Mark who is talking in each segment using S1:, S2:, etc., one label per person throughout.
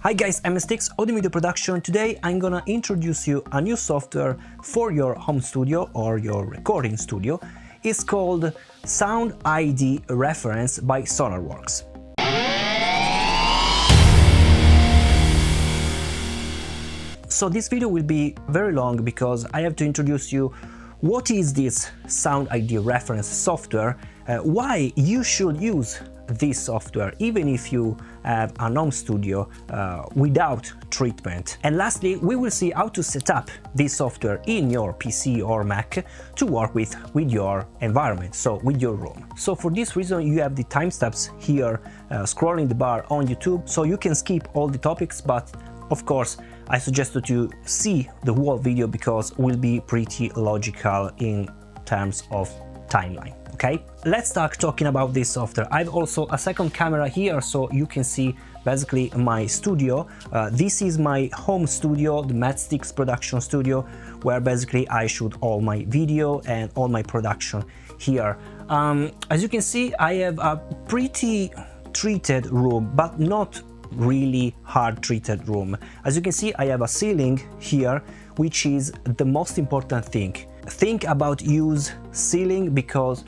S1: Hi guys, I'm 𝙎𝙤𝙚𝙨, audio video production. Today I'm gonna introduce you a new software for your home studio or your recording studio. It's called SoundID Reference by Sonarworks. So this video will be very long because I have to introduce you what is this SoundID Reference software, why you should use this software even if you have a home studio without treatment. And lastly, we will see how to set up this software in your PC or Mac to work with your environment, so with your room. So for this reason you have the timestamps here scrolling the bar on YouTube, so you can skip all the topics, but of course I suggest that you see the whole video because it will be pretty logical in terms of timeline. Okay, let's start talking about this software. I've also a second camera here so you can see basically my studio. This is my home studio, the Matchsticks production studio, where basically I shoot all my video and all my production here. As you can see, I have a pretty treated room, but not really hard treated room. As you can see, I have a ceiling here, which is the most important thing. Think about use ceiling because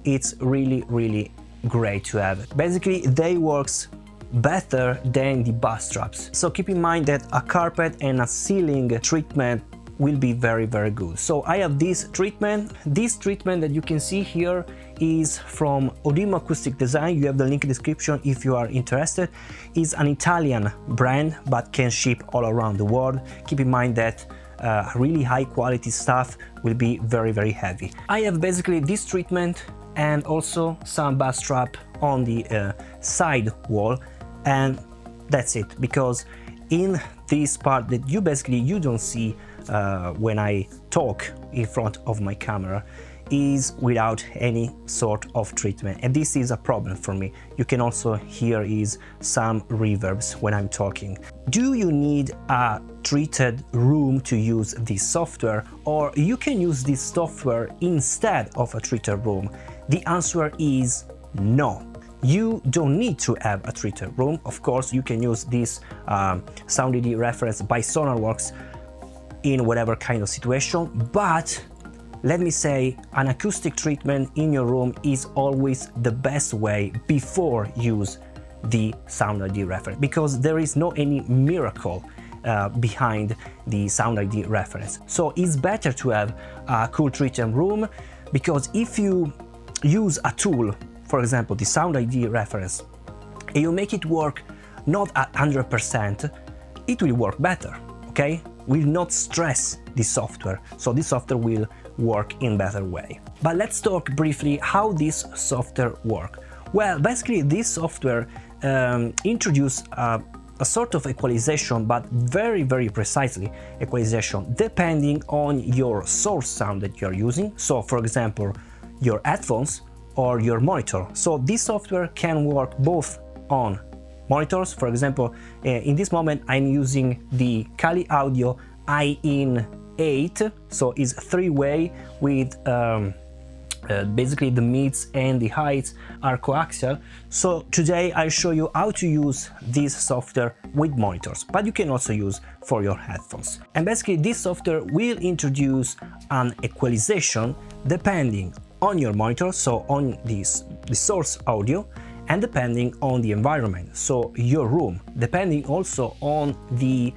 S1: it's really great to have. Basically they works better than the bass traps, so keep in mind that a carpet and a ceiling treatment will be very good. So I have this treatment that you can see here is from Odimo Acoustic Design. You have the link in the description if you are interested. It's an Italian brand but can ship all around the world. Keep in mind that really high quality stuff will be very heavy. I have basically this treatment and also some bass trap on the side wall, and that's it, because in this part that you don't see when I talk in front of my camera is without any sort of treatment, and this is a problem for me. You can also hear is some reverbs when I'm talking. Do you need a treated room to use this software, or you can use this software instead of a treated room? The answer is no. You don't need to have a treated room. Of course, you can use this SoundID Reference by Sonarworks in whatever kind of situation, but let me say an acoustic treatment in your room is always the best way before use the SoundID Reference, because there is no any miracle behind the SoundID Reference. So it's better to have a cool treated room, because if you use a tool, for example the SoundID Reference, and you make it work not at 100%, it will work better, okay? Will not stress the software, so this software will work in better way. But let's talk briefly how this software works. Well, basically this software introduces a sort of equalization, but very precisely equalization depending on your source sound that you're using. So for example your headphones or your monitor. So this software can work both on monitors. For example, in this moment I'm using the 𝙬𝙬𝙀 𝙬𝙤𝙀, so it's three-way with basically the mids and the highs are coaxial. So today I'll show you how to use this software with monitors, but you can also use for your headphones. And basically this software will introduce an equalization depending on your monitor, so on the source audio, and depending on the environment, so your room, depending also on the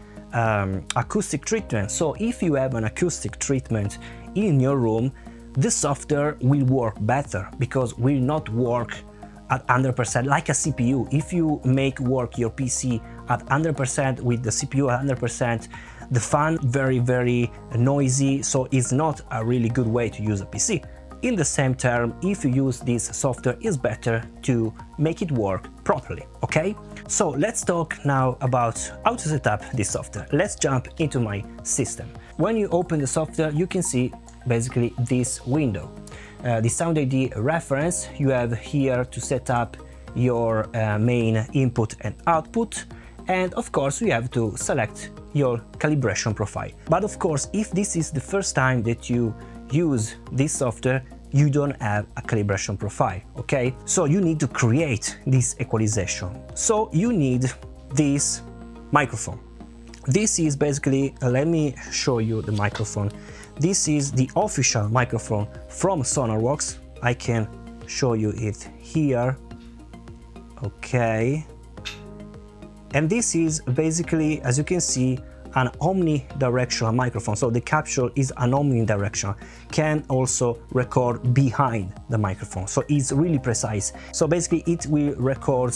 S1: acoustic treatment. So if you have an acoustic treatment in your room, the software will work better because will not work at 100% like a CPU. If you make work your PC at 100% with the CPU at 100%, the fan very noisy, so it's not a really good way to use a PC. In the same term, if you use this software, it's better to make it work properly, okay? So let's talk now about how to set up this software. Let's jump into my system. When you open the software, you can see basically this window. The SoundID Reference, you have here to set up your main input and output, and of course you have to select your calibration profile. But of course, if this is the first time that you use this software, you don't have a calibration profile, okay? So you need to create this equalization. So you need this microphone. This is basically, let me show you the microphone. This is the official microphone from Sonarworks. I can show you it here. Okay. And this is basically, as you can see, an omnidirectional microphone. So the capsule is an omnidirectional, can also record behind the microphone. So it's really precise. So basically it will record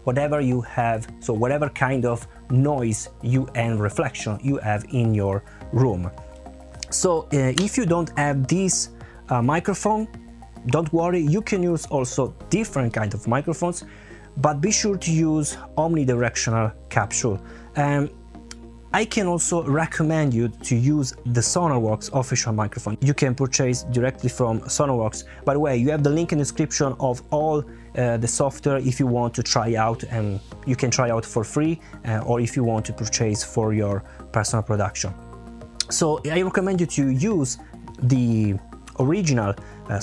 S1: whatever you have, so whatever kind of noise and reflection you have in your room. So if you don't have this microphone, don't worry, you can use also different kind of microphones, but be sure to use omnidirectional capsule. I can also recommend you to use the Sonarworks official microphone. You can purchase directly from Sonarworks. By the way, you have the link in the description of all the software if you want to try out, and you can try out for free, or if you want to purchase for your personal production. So I recommend you to use the original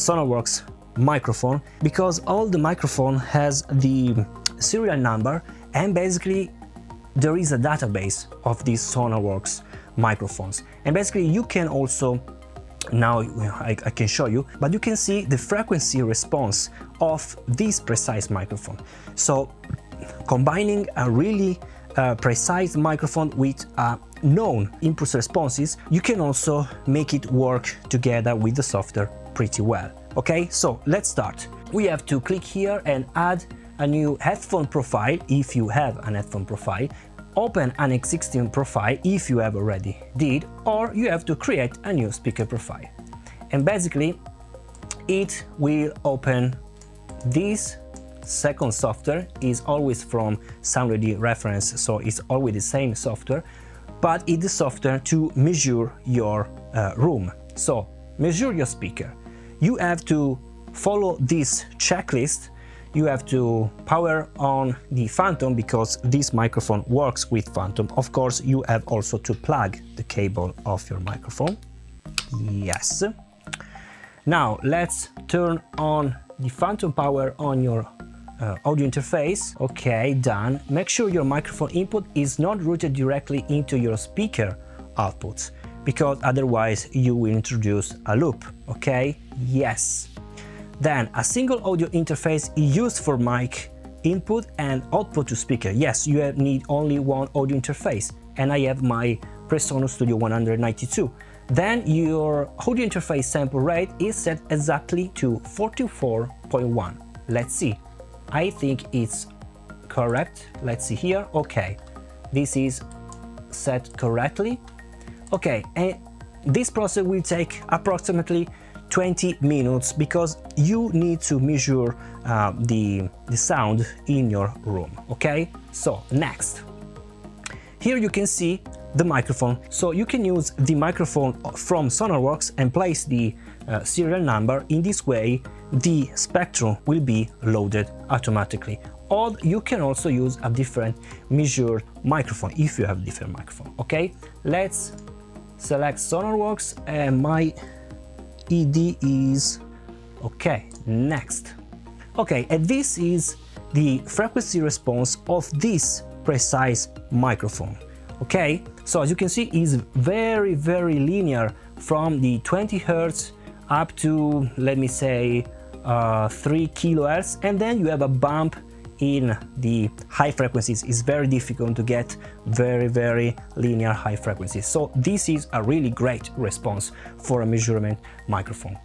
S1: Sonarworks microphone, because all the microphone has the serial number, and basically there is a database of these Sonarworks microphones. And basically you can also, now I can show you, but you can see the frequency response of this precise microphone. So combining a really precise microphone with known impulse responses, you can also make it work together with the software pretty well. Okay, so let's start. We have to click here and add a new headphone profile if you have an headphone profile, open an existing profile if you have already did, or you have to create a new speaker profile. And basically it will open this second software, is always from SoundID reference, so it's always the same software, but it's the software to measure your room. So measure your speaker. You have to follow this checklist. You have to power on the Phantom, because this microphone works with Phantom. Of course, you have also to plug the cable of your microphone. Yes. Now let's turn on the Phantom power on your audio interface. Okay, done. Make sure your microphone input is not routed directly into your speaker outputs, because otherwise you will introduce a loop. Okay, yes. Then a single audio interface is used for mic input and output to speaker. Yes, you need only one audio interface, and I have my PreSonus Studio 192. Then your audio interface sample rate is set exactly to 44.1. Let's see. I think it's correct. Let's see here. Okay, this is set correctly. Okay, and this process will take approximately 20 minutes, because you need to measure the sound in your room. Okay, so next, here you can see the microphone. So you can use the microphone from Sonarworks and place the serial number. In this way the spectrum will be loaded automatically. Or you can also use a different measured microphone if you have different microphone. Okay, let's select Sonarworks, and my ED is okay. Next. Okay, and this is the frequency response of this precise microphone. Okay, so as you can see, it's very linear from the 20 Hz up to, let me say, 3 kHz, and then you have a bump in the high frequencies. It's very difficult to get very linear high frequencies. So this is a really great response for a measurement microphone.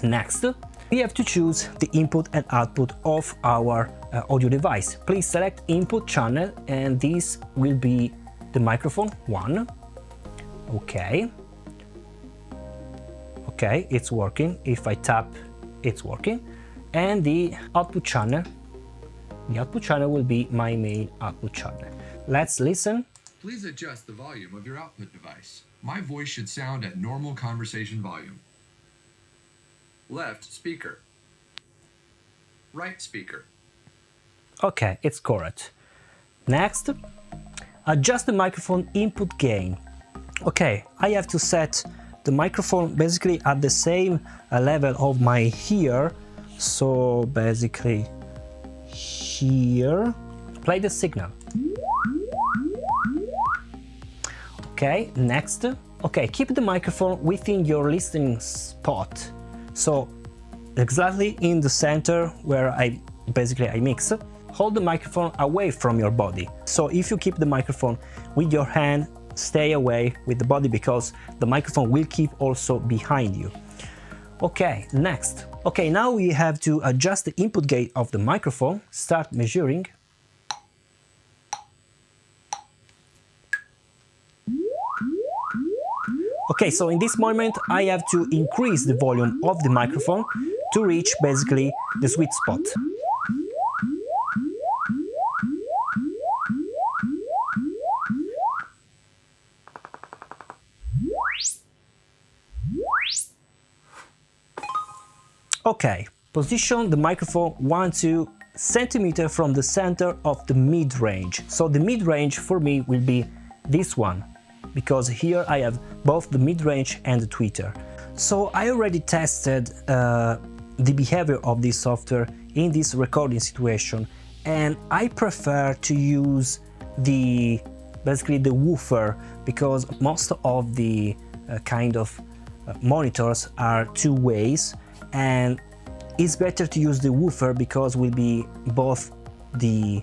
S1: Next, we have to choose the input and output of our audio device. Please select input channel, and this will be the microphone 1. Okay, it's working. If I tap, it's working. And the output channel will be my main output channel. Let's listen.
S2: Please adjust the volume of your output device. My voice should sound at normal conversation volume. Left speaker. Right speaker.
S1: Okay, it's correct. Next, adjust the microphone input gain. Okay, I have to set the microphone basically at the same level of my ear. So basically here, play the signal. Okay, next. Okay, keep the microphone within your listening spot. So exactly in the center where I mix. Hold the microphone away from your body. So if you keep the microphone with your hand, stay away with the body because the microphone will keep also behind you. Okay, next. Okay, now we have to adjust the input gate of the microphone. Start measuring. Okay, so in this moment I have to increase the volume of the microphone to reach basically the sweet spot. Okay, position the microphone 1-2 centimeters from the center of the mid-range. So the mid-range for me will be this one, because here I have both the mid-range and the tweeter. So I already tested the behavior of this software in this recording situation, and I prefer to use basically the woofer, because most of the kind of monitors are two ways, and it's better to use the woofer because will be both the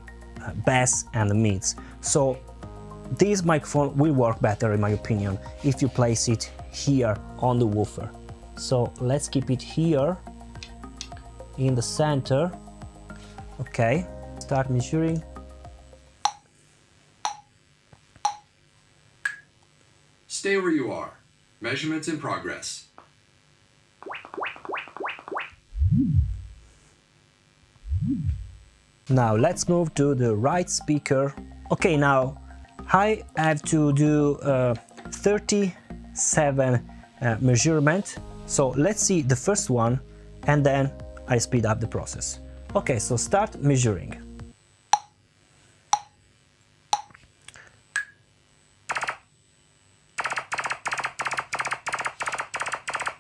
S1: bass and the mids. So this microphone will work better in my opinion if you place it here on the woofer. So let's keep it here in the center. Okay, start measuring.
S2: Stay where you are. Measurements in progress.
S1: Now let's move to the right speaker. Okay, now I have to do 37 measurement. So let's see the first one and then I speed up the process. Okay, so start measuring.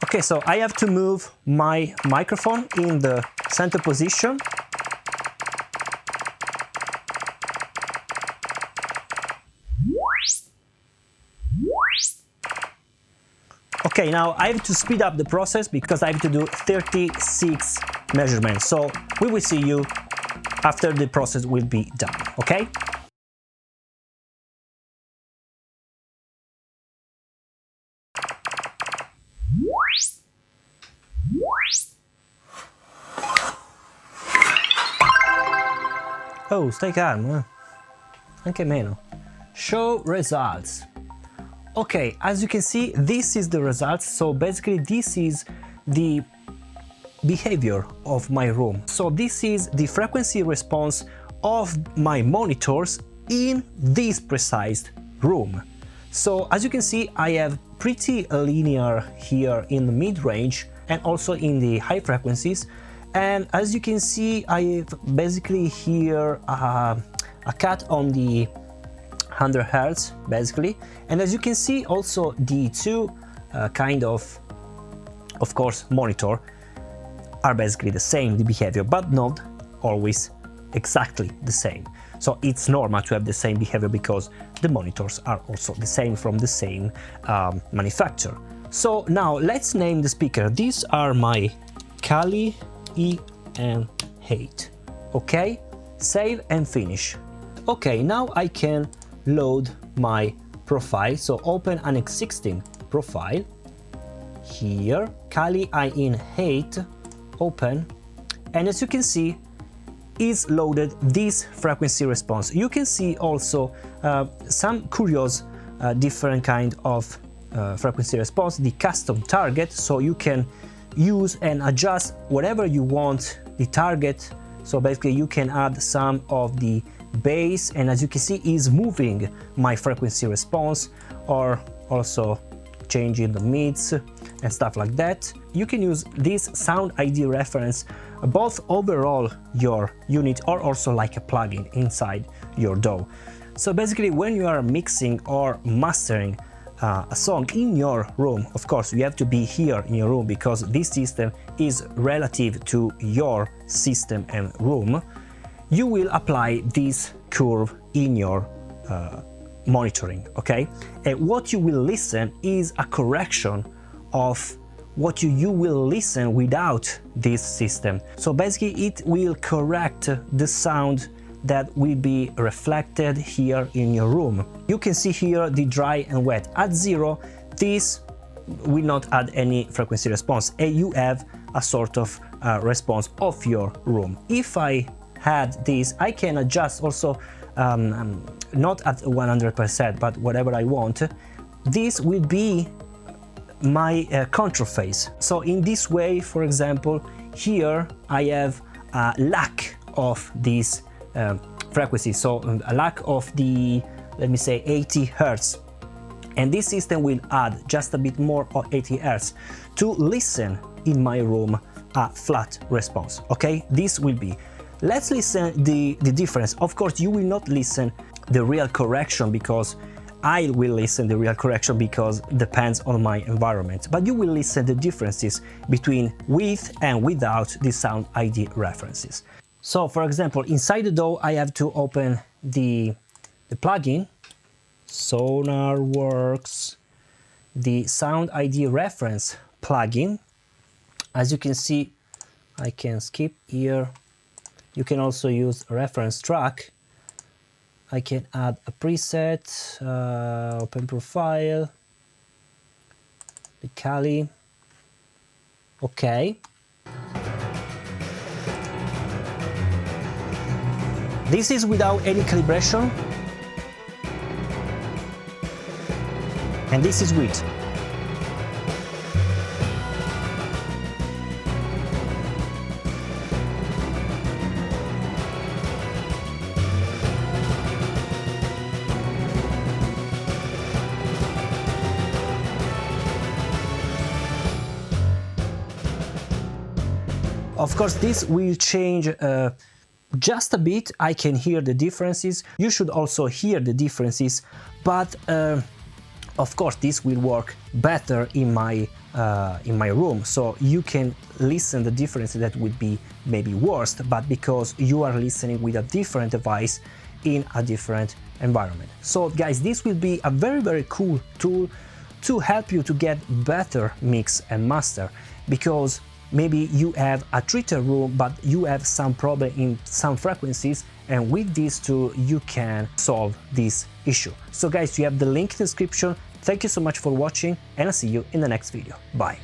S1: Okay, so I have to move my microphone in the center position. Okay, now I have to speed up the process because I have to do 36 measurements. So we will see you after the process will be done, okay? Oh, stai calmo, anche meno. Show results. Okay, as you can see, this is the results. So basically this is the behavior of my room. So this is the frequency response of my monitors in this precise room. So as you can see, I have pretty linear here in the mid-range and also in the high frequencies. And as you can see, I have basically here a cut on the 100 Hz basically, and as you can see also the two kind of course monitor are basically the same, the behavior, but not always exactly the same. So it's normal to have the same behavior because the monitors are also the same from the same manufacturer. So now let's name the speaker. These are my 𝙤𝙤𝙢𝙚. Okay, save and finish. Okay, now I can load my profile. So open an existing profile here, 𝙤𝙤𝙢𝙚, open, and as you can see is loaded this frequency response. You can see also some curious different kind of frequency response, the custom target, so you can use and adjust whatever you want the target. So basically you can add some of the bass, and as you can see is moving my frequency response, or also changing the mids and stuff like that. You can use this SoundID reference both overall your unit or also like a plugin inside your DAW. So basically when you are mixing or mastering a song in your room, of course you have to be here in your room because this system is relative to your system and room. You will apply this curve in your monitoring, okay? What you will listen is a correction of what you will listen without this system. So basically it will correct the sound that will be reflected here in your room. You can see here the dry and wet. At 0, this will not add any frequency response, and you have a sort of response of your room. If I had this, I can adjust also not at 100%, but whatever I want. This will be my control phase. So in this way, for example, here I have a lack of this frequency, so a lack of the, let me say, 80 Hertz, and this system will add just a bit more of 80 Hertz to listen in my room a flat response. Okay, this will be. Let's listen the difference. Of course, you will not listen the real correction, because I will listen the real correction because depends on my environment, but you will listen the differences between with and without the SoundID references. So for example, inside the DAW I have to open the plugin, Sonarworks, the SoundID reference plugin. As you can see, I can skip here. You can also use a reference track. I can add a preset, open profile, the Kali. Okay. This is without any calibration, and this is with. Of course, this will change just a bit. I can hear the differences. You should also hear the differences, but of course, this will work better in my room. So you can listen the differences that would be maybe worst, but because you are listening with a different device in a different environment. So guys, this will be a very, very cool tool to help you to get better mix and master, because maybe you have a treated room, but you have some problem in some frequencies, and with this tool you can solve this issue. So guys, you have the link in the description. Thank you so much for watching, and I'll see you in the next video. Bye.